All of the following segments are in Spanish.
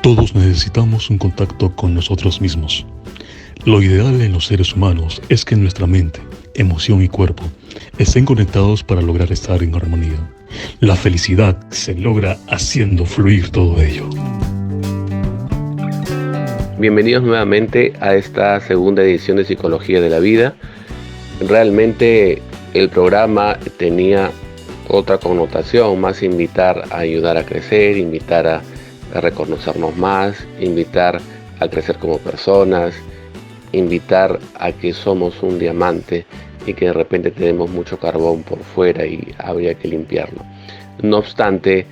Todos necesitamos un contacto con nosotros mismos. Lo ideal en los seres humanos es que nuestra mente, emoción y cuerpo estén conectados para lograr estar en armonía. La felicidad se logra haciendo fluir todo ello. Bienvenidos nuevamente a esta segunda edición de Psicología de la Vida. Realmente el programa tenía otra connotación, más invitar a ayudar a crecer, invitar a reconocernos más, invitar a crecer como personas, invitar a que somos un diamante y que de repente tenemos mucho carbón por fuera y habría que limpiarlo. No obstante,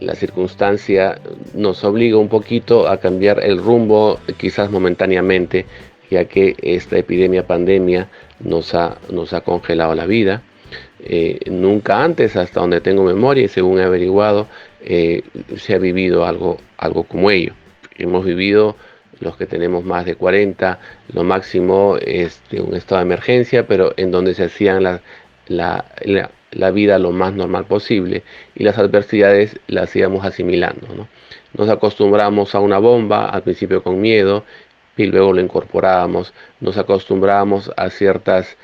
la circunstancia nos obliga un poquito a cambiar el rumbo, quizás momentáneamente, ya que esta pandemia nos ha congelado la vida. Nunca antes, hasta donde tengo memoria y según he averiguado, se ha vivido algo como ello. Hemos vivido, los que tenemos más de 40, lo máximo un estado de emergencia, pero en donde se hacían la vida lo más normal posible y las adversidades las íbamos asimilando, ¿no? Nos acostumbramos a una bomba, al principio con miedo, y luego lo incorporábamos. Nos acostumbramos a ciertas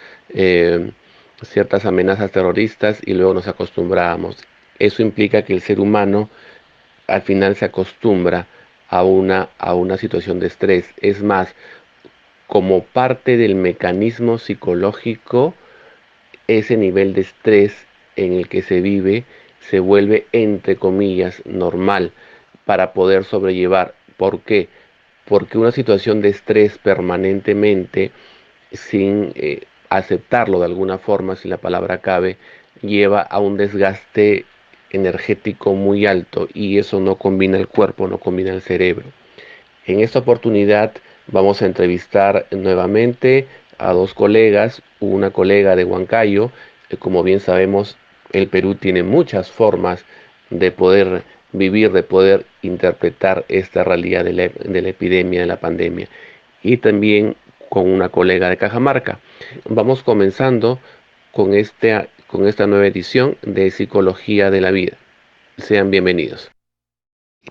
amenazas terroristas y luego nos acostumbrábamos. Eso implica que el ser humano al final se acostumbra a una situación de estrés. Es más, como parte del mecanismo psicológico, ese nivel de estrés en el que se vive se vuelve, entre comillas, normal para poder sobrellevar. ¿Por qué? Porque una situación de estrés permanentemente, sin aceptarlo de alguna forma, si la palabra cabe, lleva a un desgaste energético muy alto y eso no combina el cuerpo, no combina el cerebro. En esta oportunidad vamos a entrevistar nuevamente a dos colegas, una colega de Huancayo. Como bien sabemos, el Perú tiene muchas formas de poder vivir, de poder interpretar esta realidad de la epidemia, de la pandemia. Y también con una colega de Cajamarca. Vamos comenzando con esta nueva edición de Psicología de la Vida. Sean bienvenidos.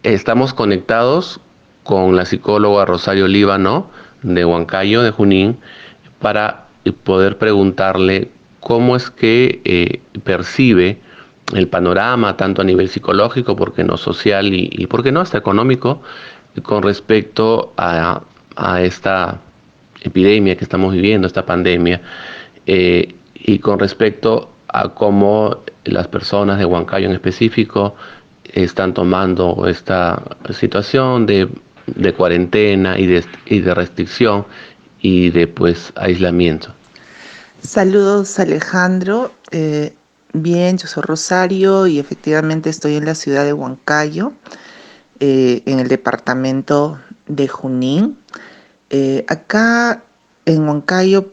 Estamos conectados con la psicóloga Rosario Líbano de Huancayo, de Junín, para poder preguntarle cómo es que percibe el panorama, tanto a nivel psicológico, por qué no social y por qué no hasta económico, con respecto a esta epidemia que estamos viviendo, esta pandemia, y con respecto a cómo las personas de Huancayo en específico están tomando esta situación de cuarentena y de restricción y de aislamiento. Saludos, Alejandro. Bien, yo soy Rosario y efectivamente estoy en la ciudad de Huancayo, en el departamento de Junín. Acá en Huancayo,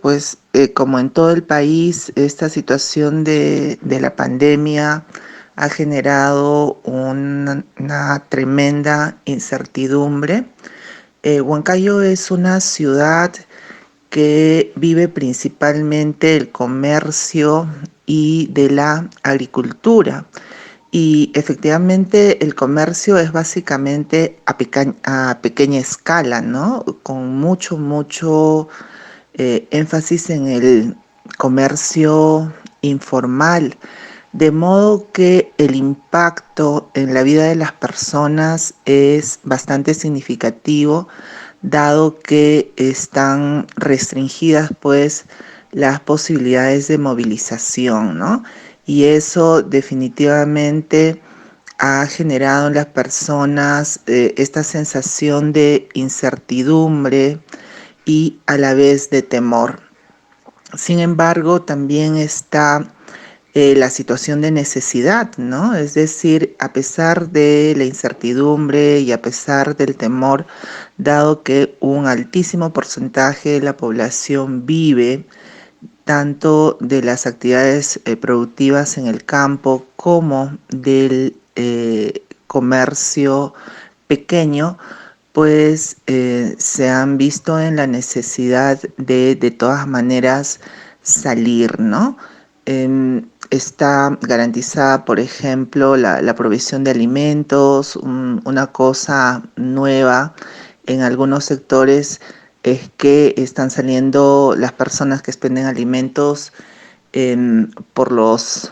como en todo el país, esta situación de la pandemia ha generado una tremenda incertidumbre. Huancayo es una ciudad que vive principalmente el comercio y de la agricultura. Y efectivamente el comercio es básicamente a pequeña escala, ¿no? Con mucho énfasis en el comercio informal. De modo que el impacto en la vida de las personas es bastante significativo, dado que están restringidas las posibilidades de movilización, ¿no? Y eso definitivamente ha generado en las personas esta sensación de incertidumbre y a la vez de temor. Sin embargo, también está la situación de necesidad, ¿no? Es decir, a pesar de la incertidumbre y a pesar del temor, dado que un altísimo porcentaje de la población vive tanto de las actividades productivas en el campo como del comercio pequeño, se han visto en la necesidad de todas maneras salir, ¿no? está garantizada, por ejemplo, la provisión de alimentos. Una cosa nueva en algunos sectores es que están saliendo las personas que expenden alimentos por los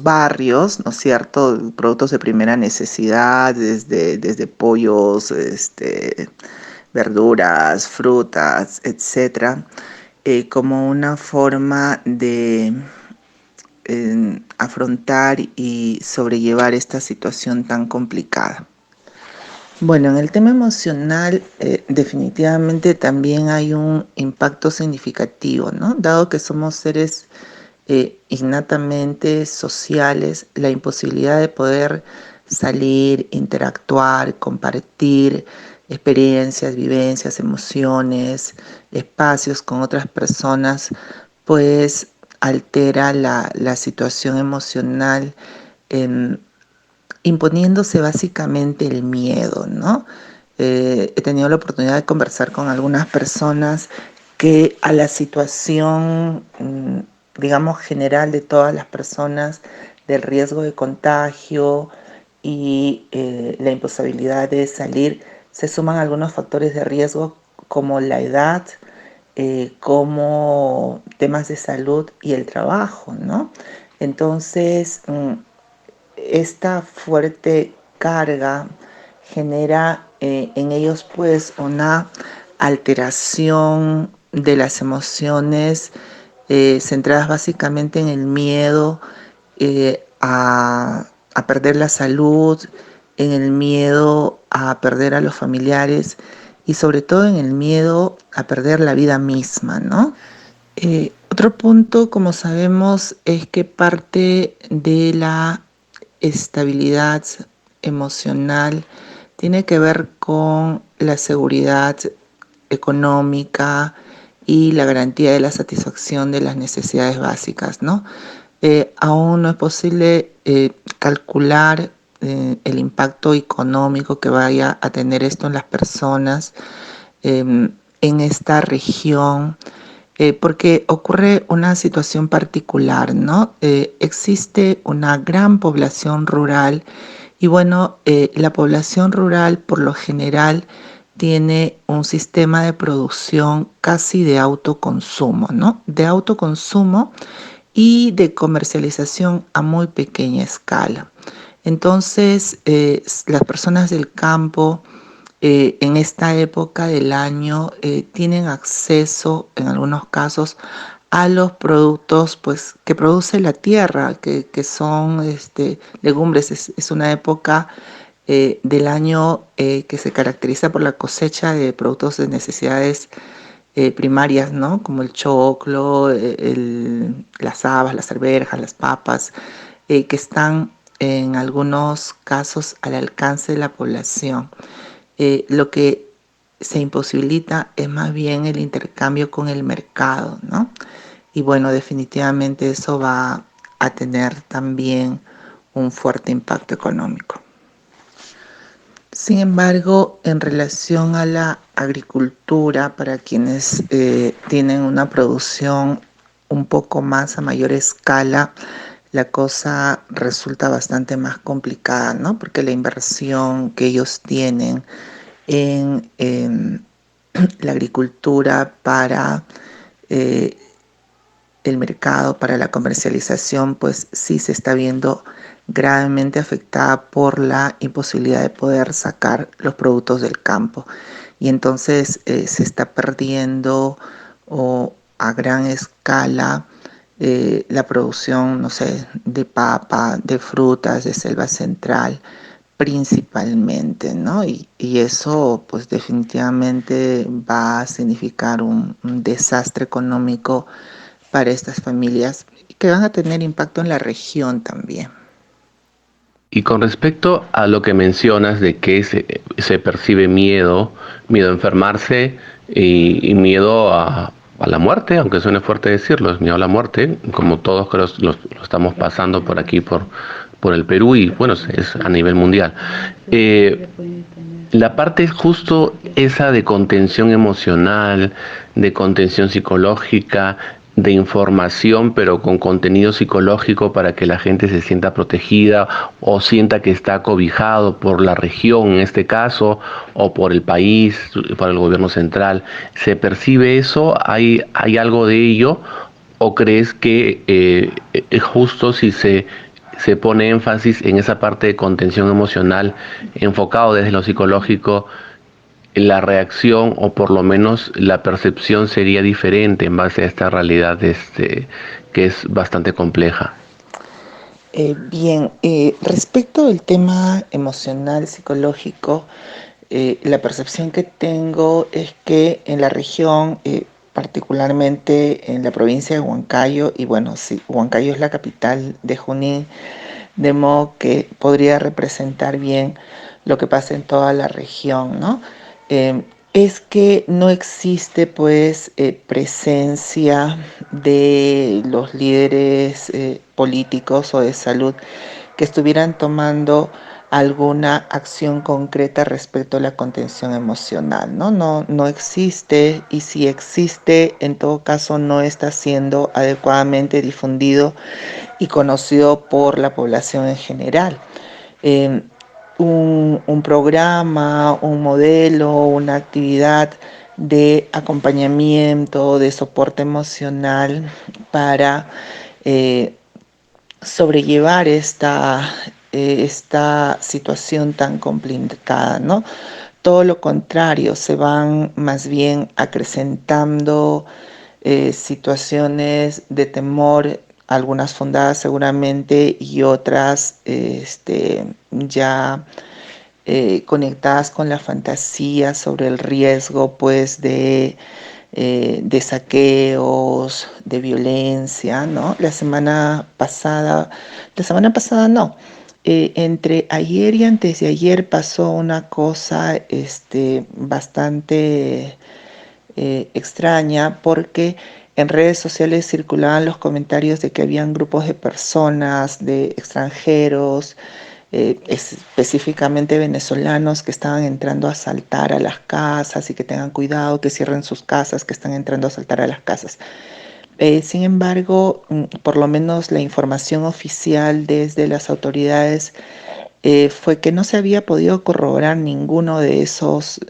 barrios, ¿no es cierto? Productos de primera necesidad, desde pollos, verduras, frutas, etcétera, como una forma de afrontar y sobrellevar esta situación tan complicada. Bueno, en el tema emocional, definitivamente también hay un impacto significativo, ¿no? Dado que somos seres innatamente sociales, la imposibilidad de poder salir, interactuar, compartir experiencias, vivencias, emociones, espacios con otras personas, pues altera la situación emocional, eh, imponiéndose básicamente el miedo, ¿no? He tenido la oportunidad de conversar con algunas personas que a la situación, digamos, general de todas las personas, del riesgo de contagio y la imposibilidad de salir, se suman algunos factores de riesgo como la edad, como temas de salud y el trabajo, ¿no? Entonces, esta fuerte carga genera en ellos pues una alteración de las emociones centradas básicamente en el miedo a perder la salud, en el miedo a perder a los familiares y sobre todo en el miedo a perder la vida misma, ¿no? Otro punto, como sabemos, es que parte de la estabilidad emocional tiene que ver con la seguridad económica y la garantía de la satisfacción de las necesidades básicas, ¿no? Aún no es posible calcular el impacto económico que vaya a tener esto en las personas en esta región, porque ocurre una situación particular, ¿no? Existe una gran población rural y bueno, la población rural por lo general tiene un sistema de producción casi de autoconsumo, ¿no? De autoconsumo y de comercialización a muy pequeña escala. Entonces, las personas del campo en esta época del año tienen acceso, en algunos casos, a los productos pues, que produce la tierra, que son legumbres. Es una época del año que se caracteriza por la cosecha de productos de necesidades primarias, ¿no? Como el choclo, las habas, las arvejas, las papas, que están en algunos casos al alcance de la población. Lo que se imposibilita es más bien el intercambio con el mercado, ¿no? Y bueno, definitivamente eso va a tener también un fuerte impacto económico. Sin embargo, en relación a la agricultura, para quienes tienen una producción un poco más a mayor escala, la cosa resulta bastante más complicada, ¿no? Porque la inversión que ellos tienen en la agricultura para el mercado, para la comercialización, pues sí se está viendo gravemente afectada por la imposibilidad de poder sacar los productos del campo. Y entonces se está perdiendo a gran escala la producción, no sé, de papa, de frutas, de selva central, principalmente, ¿no? Y eso pues definitivamente va a significar un desastre económico para estas familias que van a tener impacto en la región también. Y con respecto a lo que mencionas de que se percibe miedo, miedo a enfermarse y miedo a la muerte, aunque suene fuerte decirlo, es miedo a la muerte, como todos creo lo estamos pasando por aquí, por el Perú y bueno, es a nivel mundial. La parte justo esa de contención emocional, de contención psicológica, de información, pero con contenido psicológico para que la gente se sienta protegida o sienta que está cobijado por la región, en este caso, o por el país, por el gobierno central. ¿Se percibe eso? ¿Hay algo de ello? ¿O crees que justo si se pone énfasis en esa parte de contención emocional enfocado desde lo psicológico, la reacción o por lo menos la percepción sería diferente en base a esta realidad que es bastante compleja? Respecto al tema emocional, psicológico, la percepción que tengo es que en la región, particularmente en la provincia de Huancayo, y bueno, sí, Huancayo es la capital de Junín, de modo que podría representar bien lo que pasa en toda la región, ¿no? Es que no existe pues presencia de los líderes políticos o de salud que estuvieran tomando alguna acción concreta respecto a la contención emocional, ¿no? No existe, y si existe, en todo caso no está siendo adecuadamente difundido y conocido por la población en general. Eh, un programa, un modelo, una actividad de acompañamiento, de soporte emocional para eh, sobrellevar esta situación tan complicada, ¿no? Todo lo contrario, se van más bien acrecentando situaciones de temor, algunas fundadas seguramente y otras ya conectadas con la fantasía sobre el riesgo pues de saqueos, de violencia, ¿no? La semana pasada no, entre ayer y antes de ayer pasó una cosa bastante extraña, porque en redes sociales circulaban los comentarios de que habían grupos de personas, de extranjeros, específicamente venezolanos, que estaban entrando a asaltar a las casas y que tengan cuidado, que cierren sus casas, que están entrando a asaltar a las casas. Sin embargo, por lo menos la información oficial desde las autoridades fue que no se había podido corroborar ninguno de esos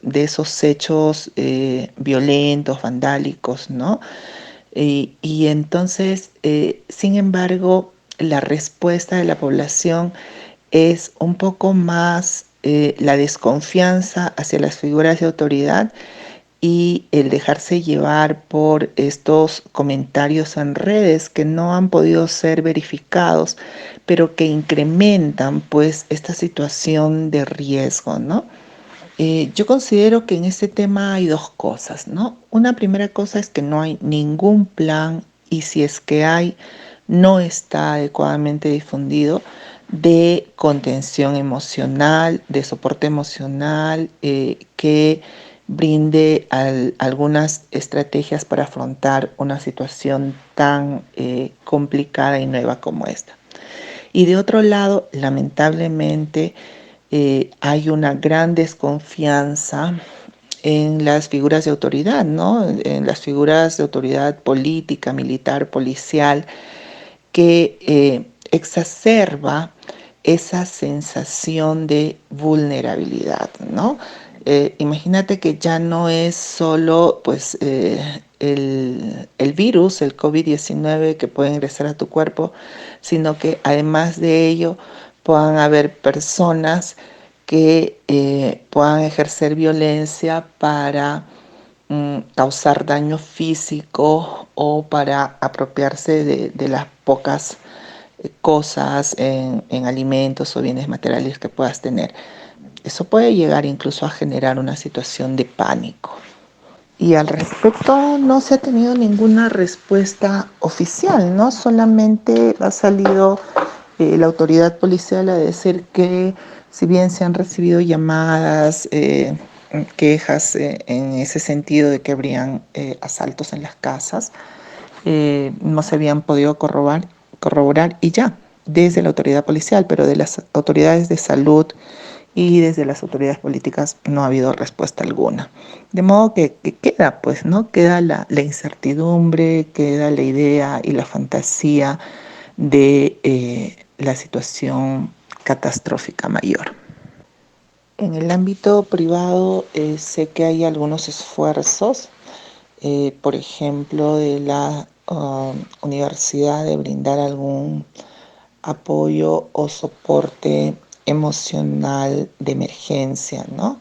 hechos violentos, vandálicos, ¿no? Y entonces, sin embargo, la respuesta de la población es un poco más la desconfianza hacia las figuras de autoridad y el dejarse llevar por estos comentarios en redes que no han podido ser verificados, pero que incrementan pues esta situación de riesgo, ¿no? Yo considero que en este tema hay dos cosas, ¿no? Una primera cosa es que no hay ningún plan, y si es que hay, no está adecuadamente difundido, de contención emocional, de soporte emocional, que brinde algunas estrategias para afrontar una situación tan complicada y nueva como esta. Y de otro lado, lamentablemente, hay una gran desconfianza en las figuras de autoridad, ¿no? En las figuras de autoridad política, militar, policial, que exacerba esa sensación de vulnerabilidad, ¿no? Imagínate que ya no es solo pues, el virus, el COVID-19 que puede ingresar a tu cuerpo, sino que además de ello puedan haber personas que puedan ejercer violencia para causar daño físico o para apropiarse de las pocas cosas en alimentos o bienes materiales que puedas tener. Eso puede llegar incluso a generar una situación de pánico. Y al respecto no se ha tenido ninguna respuesta oficial, ¿no? Solamente ha salido la autoridad policial a decir que si bien se han recibido llamadas, quejas en ese sentido de que habrían asaltos en las casas, no se habían podido corroborar y ya, desde la autoridad policial, pero de las autoridades de salud y desde las autoridades políticas no ha habido respuesta alguna. De modo que queda, pues, ¿no? Queda la incertidumbre, queda la idea y la fantasía de la situación catastrófica mayor. En el ámbito privado sé que hay algunos esfuerzos, por ejemplo, de la universidad de brindar algún apoyo o soporte emocional de emergencia, ¿no?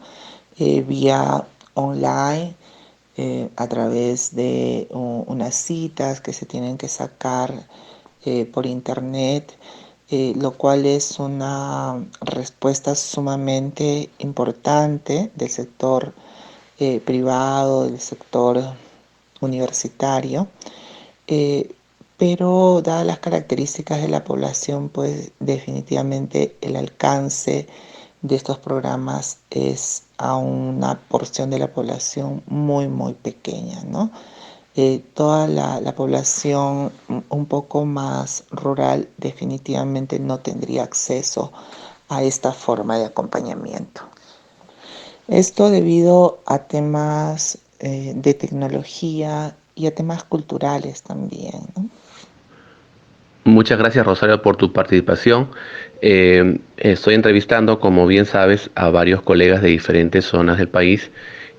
Vía online, a través de unas citas que se tienen que sacar por internet, lo cual es una respuesta sumamente importante del sector privado, del sector universitario, eh, pero dadas las características de la población, pues definitivamente el alcance de estos programas es a una porción de la población muy, muy pequeña, ¿no? Toda la población un poco más rural definitivamente no tendría acceso a esta forma de acompañamiento. Esto debido a temas de tecnología y a temas culturales también, ¿no? Muchas gracias, Rosario, por tu participación. Estoy entrevistando, como bien sabes, a varios colegas de diferentes zonas del país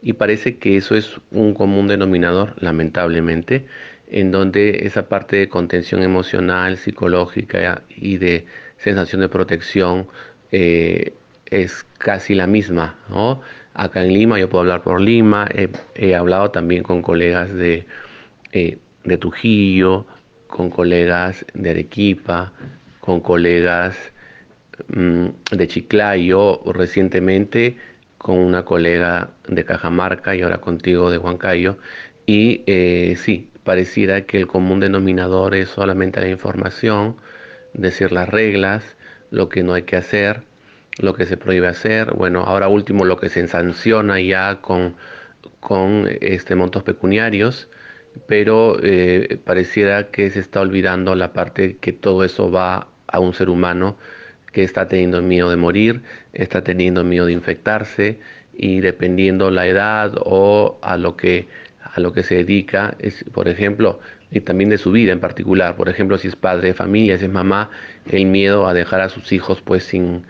y parece que eso es un común denominador, lamentablemente, en donde esa parte de contención emocional, psicológica y de sensación de protección es casi la misma, ¿no? Acá en Lima, yo puedo hablar por Lima, he hablado también con colegas de Trujillo, con colegas de Arequipa, con colegas de Chiclayo, recientemente con una colega de Cajamarca y ahora contigo de Huancayo. Y sí, pareciera que el común denominador es solamente la información, decir las reglas, lo que no hay que hacer, lo que se prohíbe hacer. Bueno, ahora último lo que se sanciona ya con montos pecuniarios, pero pareciera que se está olvidando la parte que todo eso va a un ser humano que está teniendo miedo de morir, está teniendo miedo de infectarse y dependiendo la edad o a lo que se dedica, es, por ejemplo, y también de su vida en particular, por ejemplo, si es padre de familia, si es mamá, el miedo a dejar a sus hijos pues sin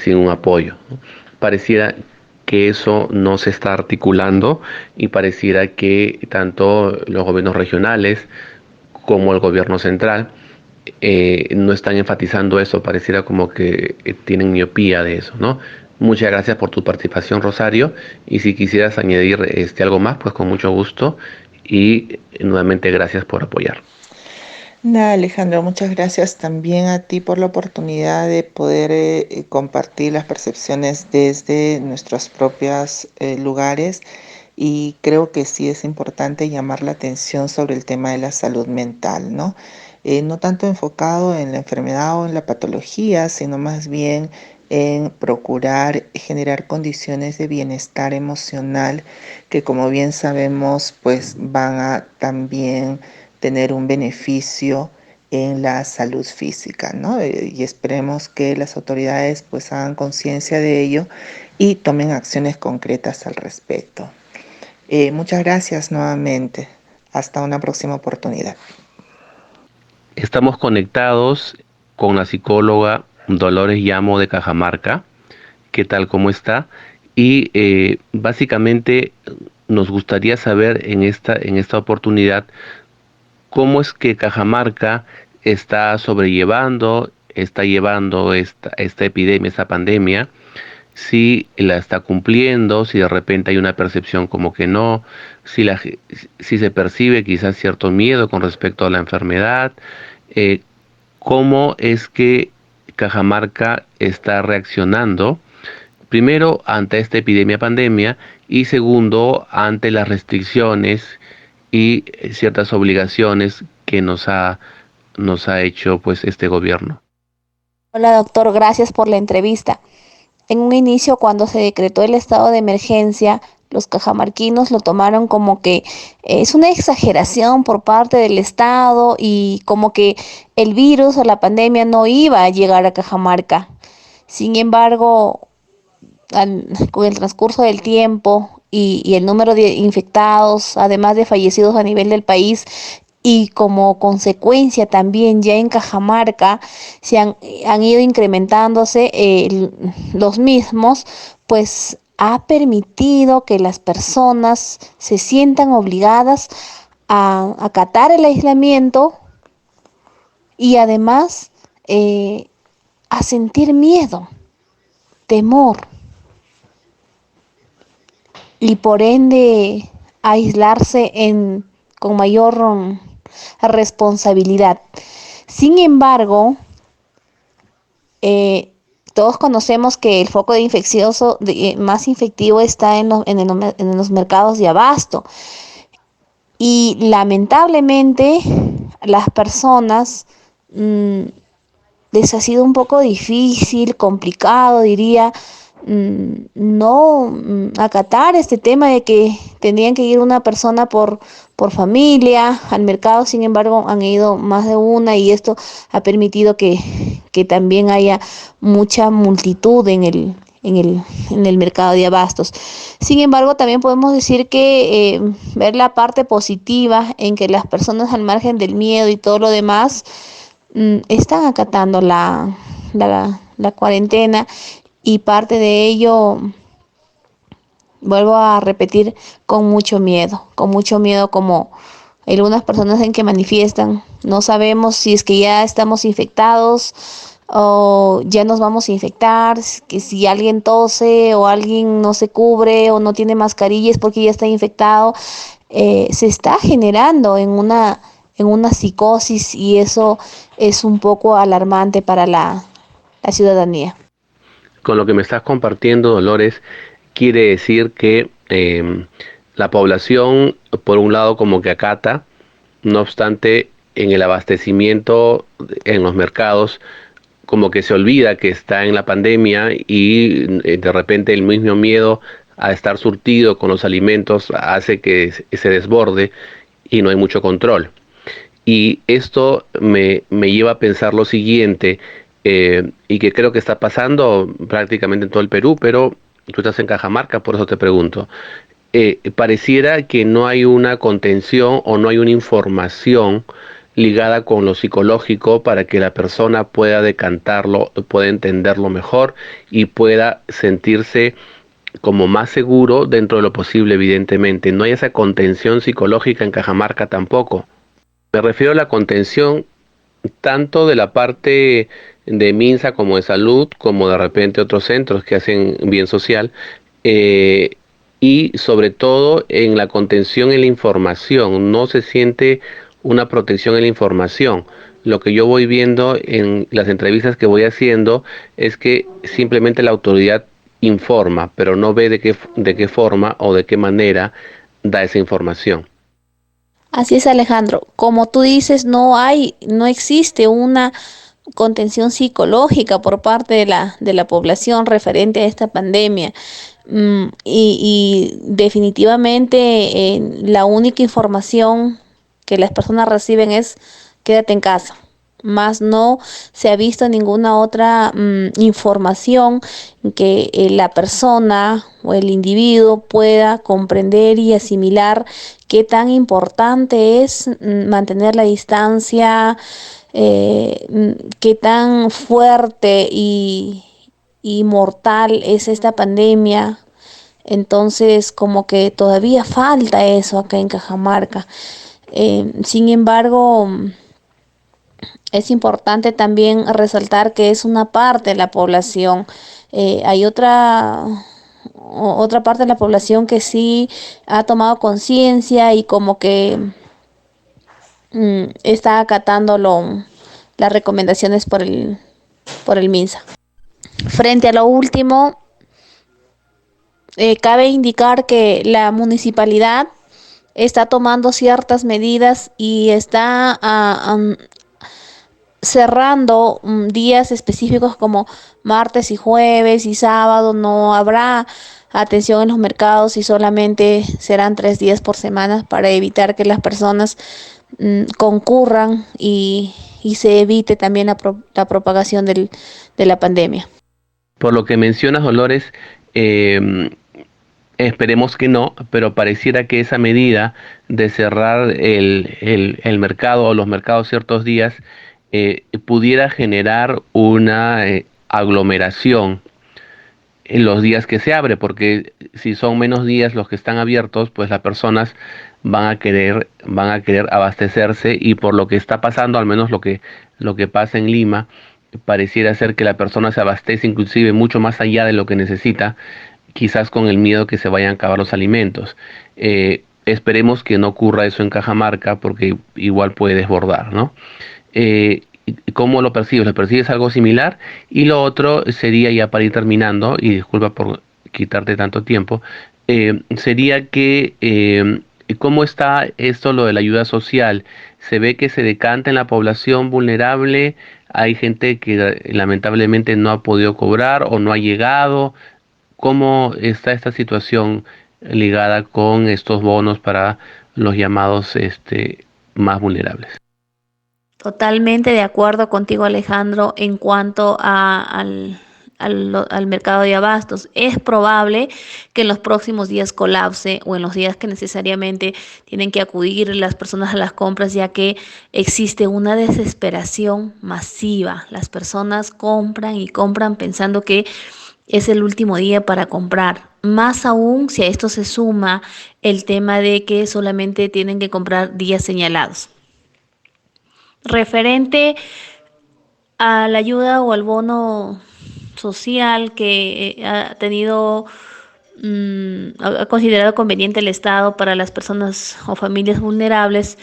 un apoyo, ¿no? Pareciera que eso no se está articulando y pareciera que tanto los gobiernos regionales como el gobierno central no están enfatizando eso, pareciera como que tienen miopía de eso, ¿no? Muchas gracias por tu participación, Rosario, y si quisieras añadir algo más, pues con mucho gusto y nuevamente gracias por apoyar. Nada, Alejandro, muchas gracias también a ti por la oportunidad de poder compartir las percepciones desde nuestros propios lugares y creo que sí es importante llamar la atención sobre el tema de la salud mental, ¿no? No tanto enfocado en la enfermedad o en la patología, sino más bien en procurar generar condiciones de bienestar emocional que, como bien sabemos, pues van a también tener un beneficio en la salud física, ¿no? Y esperemos que las autoridades pues hagan conciencia de ello y tomen acciones concretas al respecto. Muchas gracias nuevamente. Hasta una próxima oportunidad. Estamos conectados con la psicóloga Dolores Llamo de Cajamarca. ¿Qué tal? ¿Cómo está? Y básicamente nos gustaría saber en esta oportunidad cómo es que Cajamarca está sobrellevando, está llevando esta epidemia, esta pandemia, si la está cumpliendo, si de repente hay una percepción como que no, si se percibe quizás cierto miedo con respecto a la enfermedad, eh, cómo es que Cajamarca está reaccionando, primero ante esta epidemia pandemia y segundo ante las restricciones y ciertas obligaciones que nos ha hecho pues este gobierno. Hola doctor, gracias por la entrevista. En un inicio, cuando se decretó el estado de emergencia, los cajamarquinos lo tomaron como que es una exageración por parte del Estado y como que el virus o la pandemia no iba a llegar a Cajamarca. Sin embargo, con el transcurso del tiempo y el número de infectados, además de fallecidos a nivel del país, y como consecuencia también ya en Cajamarca han ido incrementándose los mismos, pues ha permitido que las personas se sientan obligadas a acatar el aislamiento y además a sentir miedo, temor y por ende aislarse con mayor responsabilidad. Sin embargo, todos conocemos que el foco de infeccioso más infectivo está en los mercados de abasto. Y lamentablemente las personas les ha sido un poco difícil, complicado, diría, no acatar este tema de que tendrían que ir una persona por familia al mercado. Sin embargo, han ido más de una y esto ha permitido que también haya mucha multitud en el mercado de abastos. Sin embargo, también podemos decir que ver la parte positiva en que las personas, al margen del miedo y todo lo demás, están acatando la cuarentena, y parte de ello, vuelvo a repetir, con mucho miedo como algunas personas en que manifiestan. No sabemos si es que ya estamos infectados o ya nos vamos a infectar, que si alguien tose o alguien no se cubre o no tiene mascarilla es porque ya está infectado. Se está generando en una psicosis, y eso es un poco alarmante para la ciudadanía. Con lo que me estás compartiendo, Dolores, quiere decir que la población, por un lado, como que acata, no obstante, en el abastecimiento en los mercados, como que se olvida que está en la pandemia y de repente el mismo miedo a estar surtido con los alimentos hace que se desborde y no hay mucho control. Y esto me lleva a pensar lo siguiente, y que creo que está pasando prácticamente en todo el Perú, pero tú estás en Cajamarca, por eso te pregunto. Pareciera que no hay una contención o no hay una información ligada con lo psicológico para que la persona pueda decantarlo, pueda entenderlo mejor y pueda sentirse como más seguro dentro de lo posible, evidentemente. No hay esa contención psicológica en Cajamarca tampoco. Me refiero a la contención tanto de la parte de MINSA como de salud, como de repente otros centros que hacen bien social, eh, y sobre todo en la contención en la información. No se siente una protección en la información. Lo que yo voy viendo en las entrevistas que voy haciendo es que simplemente la autoridad informa, pero no ve de qué forma o de qué manera da esa información. Así es, Alejandro. Como tú dices, no existe una contención psicológica por parte de la población referente a esta pandemia. Y definitivamente la única información que las personas reciben es quédate en casa. Más no se ha visto ninguna otra información que la persona o el individuo pueda comprender y asimilar qué tan importante es mantener la distancia, qué tan fuerte y mortal es esta pandemia. Entonces, como que todavía falta eso acá en Cajamarca. Sin embargo, es importante también resaltar que es una parte de la población. Hay otra parte de la población que sí ha tomado conciencia y como que está acatando las recomendaciones por el MINSA. Frente a lo último, cabe indicar que la municipalidad está tomando ciertas medidas y está cerrando días específicos como martes y jueves y sábado. No habrá atención en los mercados y solamente serán 3 días por semana para evitar que las personas concurran y se evite también la propagación de la pandemia. Por lo que mencionas, Dolores, Eh, Esperemos que no, pero pareciera que esa medida de cerrar el mercado o los mercados ciertos días pudiera generar una aglomeración en los días que se abre, porque si son menos días los que están abiertos, pues las personas van a querer abastecerse, y por lo que está pasando, al menos lo que pasa en Lima, pareciera ser que la persona se abastece inclusive mucho más allá de lo que necesita, quizás con el miedo que se vayan a acabar los alimentos. Esperemos que no ocurra eso en Cajamarca, porque igual puede desbordar, ¿no? ¿Cómo lo percibes? ¿Lo percibes algo similar? Y lo otro sería, ya para ir terminando, y disculpa por quitarte tanto tiempo, sería que ¿cómo está esto, lo de la ayuda social? ¿Se ve que se decanta en la población vulnerable? ¿Hay gente que lamentablemente no ha podido cobrar o no ha llegado? ¿Cómo está esta situación ligada con estos bonos para los llamados más vulnerables? Totalmente de acuerdo contigo, Alejandro, en cuanto al mercado de abastos. Es probable que en los próximos días colapse, o en los días que necesariamente tienen que acudir las personas a las compras, ya que existe una desesperación masiva. Las personas compran y compran pensando que es el último día para comprar. Más aún si a esto se suma el tema de que solamente tienen que comprar días señalados. Referente a la ayuda o al bono social que ha considerado conveniente el Estado para las personas o familias vulnerables,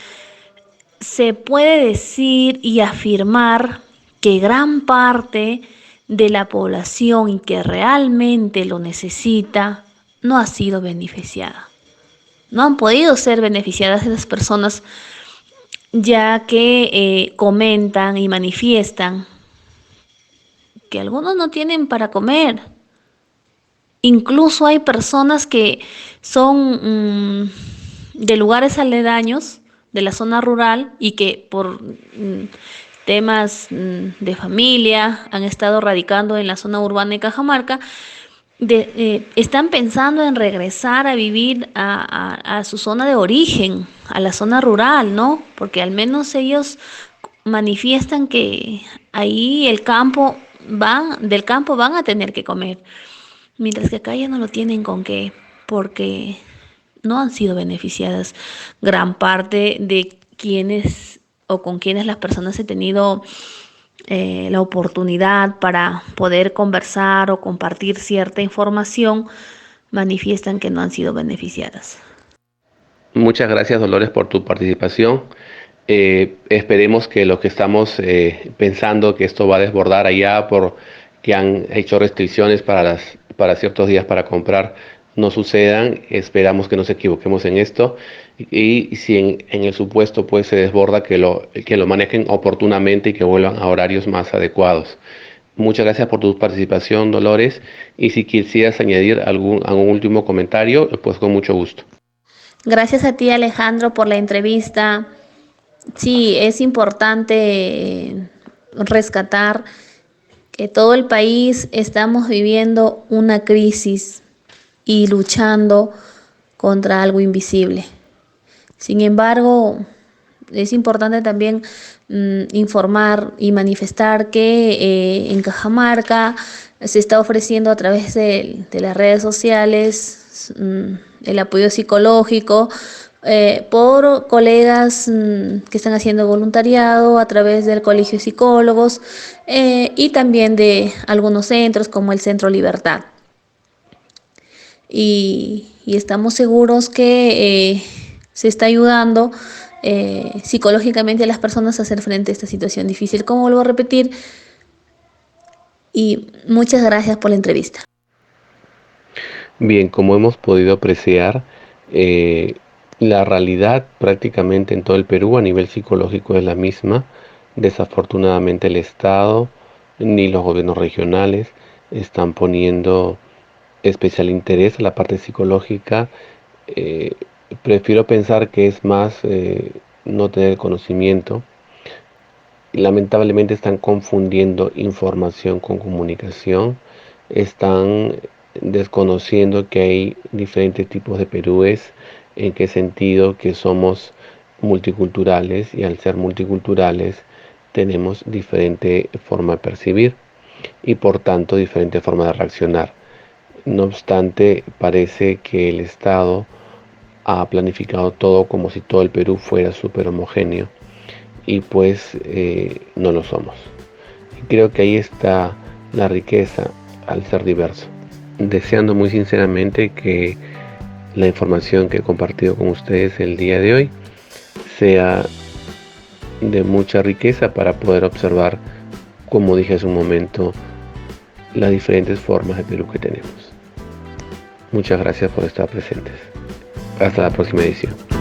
se puede decir y afirmar que gran parte de la población y que realmente lo necesita no ha sido beneficiada. No han podido ser beneficiadas esas personas, ya que comentan y manifiestan que algunos no tienen para comer. Incluso hay personas que son de lugares aledaños, de la zona rural, y que por temas de familia han estado radicando en la zona urbana de Cajamarca, están pensando en regresar a vivir a su zona de origen, a la zona rural, ¿no? Porque al menos ellos manifiestan que ahí del campo van a tener que comer, mientras que acá ya no lo tienen con qué, porque no han sido beneficiadas gran parte de quienes o con quienes las personas han tenido la oportunidad para poder conversar o compartir cierta información, manifiestan que no han sido beneficiadas. Muchas gracias, Dolores, por tu participación. Esperemos que los que estamos pensando que esto va a desbordar allá por que han hecho restricciones para ciertos días para comprar no sucedan. Esperamos que nos equivoquemos en esto, y si en el supuesto pues se desborda, que lo manejen oportunamente y que vuelvan a horarios más adecuados. Muchas gracias por tu participación, Dolores, y si quisieras añadir algún último comentario, pues con mucho gusto. Gracias a ti, Alejandro, por la entrevista. Sí, es importante rescatar que todo el país estamos viviendo una crisis y luchando contra algo invisible. Sin embargo, es importante también informar y manifestar que en Cajamarca se está ofreciendo a través de las redes sociales el apoyo psicológico por colegas que están haciendo voluntariado a través del Colegio de Psicólogos y también de algunos centros como el Centro Libertad. Y estamos seguros que se está ayudando psicológicamente a las personas a hacer frente a esta situación difícil. Como vuelvo a repetir, y muchas gracias por la entrevista. Bien, como hemos podido apreciar, la realidad prácticamente en todo el Perú a nivel psicológico es la misma. Desafortunadamente el Estado ni los gobiernos regionales están poniendo especial interés a la parte psicológica. Prefiero pensar que es más no tener conocimiento. Lamentablemente están confundiendo información con comunicación. Están desconociendo que hay diferentes tipos de Perúes. ¿En qué sentido? Que somos multiculturales, y al ser multiculturales tenemos diferente forma de percibir y por tanto diferente forma de reaccionar. No obstante, parece que el Estado ha planificado todo como si todo el Perú fuera súper homogéneo, y pues no lo somos. Y creo que ahí está la riqueza al ser diverso. Deseando muy sinceramente que la información que he compartido con ustedes el día de hoy sea de mucha riqueza para poder observar, como dije hace un momento, las diferentes formas de Perú que tenemos. Muchas gracias por estar presentes. Hasta la próxima edición.